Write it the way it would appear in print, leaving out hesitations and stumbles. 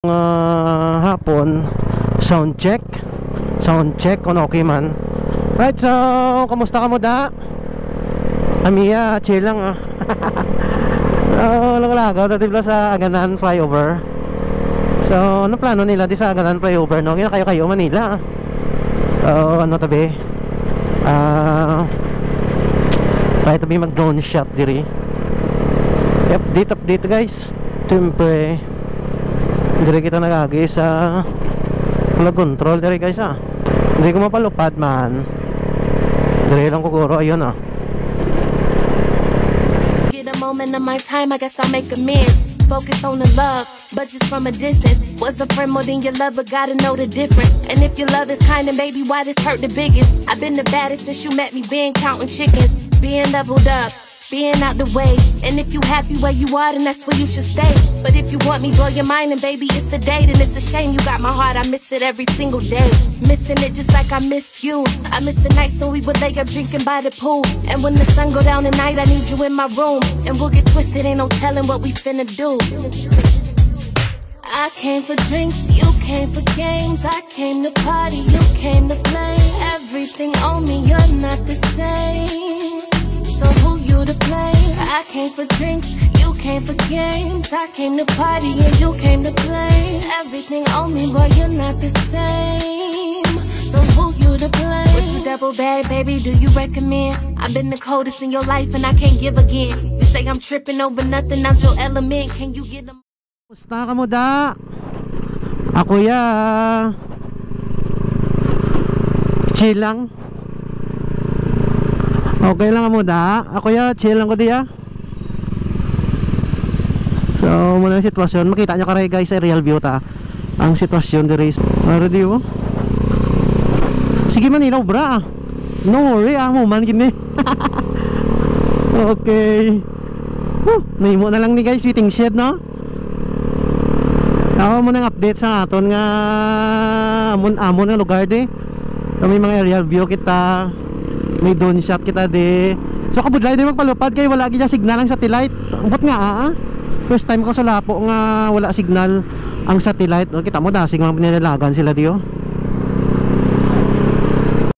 Hapon sound check kung okay man. Right, so kamusta ka mo da? Amiya, chill lang lagaw tatibla sa Aganan flyover. So ano plano nila di sa Aganan flyover, no? Kayo Manila. Ano tabi tayo tabi mag drone shot diri. Update guys. Siyempre hindi kita nagagi sa flag control diri guys Hindi ko mapalupad man. Diri lang ko guro, ayun Get a moment of my time, I guess I'll make amends. Focus on the love, but just from a distance. Was a friend more than your lover, gotta know the difference. And if your love is kind, then baby, why this hurt the biggest? I've been the baddest since you met me, been counting chickens, being leveled up, being out the way. And if you happy where you are, then that's where you should stay. But if you want me, blow your mind, and baby, it's a date. And it's a shame you got my heart, I miss it every single day. Missing it just like I miss you. I miss the nights when we would lay up drinking by the pool. And when the sun go down at night, I need you in my room. And we'll get twisted, ain't no telling what we finna do. I came for drinks, you came for games. I came to party, you came to play. Everything on me, you're not the same. So who you to play? I came for drinks, you came for games. I came to party and you came to play. Everything on me, boy, you're not the same. So who you to play? Would you double bag, baby, do you recommend? I've been the coldest in your life and I can't give again. You say I'm tripping over nothing, I'm your element. Can you get them? Musta ka mo da? Ako ya chill lang. Okay lang mo da? Ako ya chill lang ko diya. So muna yung sitwasyon. Makita nyo karay guys sa real view ta. Ang sitwasyon diri. Ready mo? Sige Manila bra. No worry mo man gini. Okay. Nahimo na lang ni guys waiting shed no? Ako mo nang update sa aton nga amon nga lugar di. May mga aerial view kita. May drone shot kita di. So kabudlay di magpalupad kay wala gid signal ang satellite. Ambot nga first time ko sa Lapo nga wala signal ang satellite. Kita mo dasing mga pinilalagan sila diyo.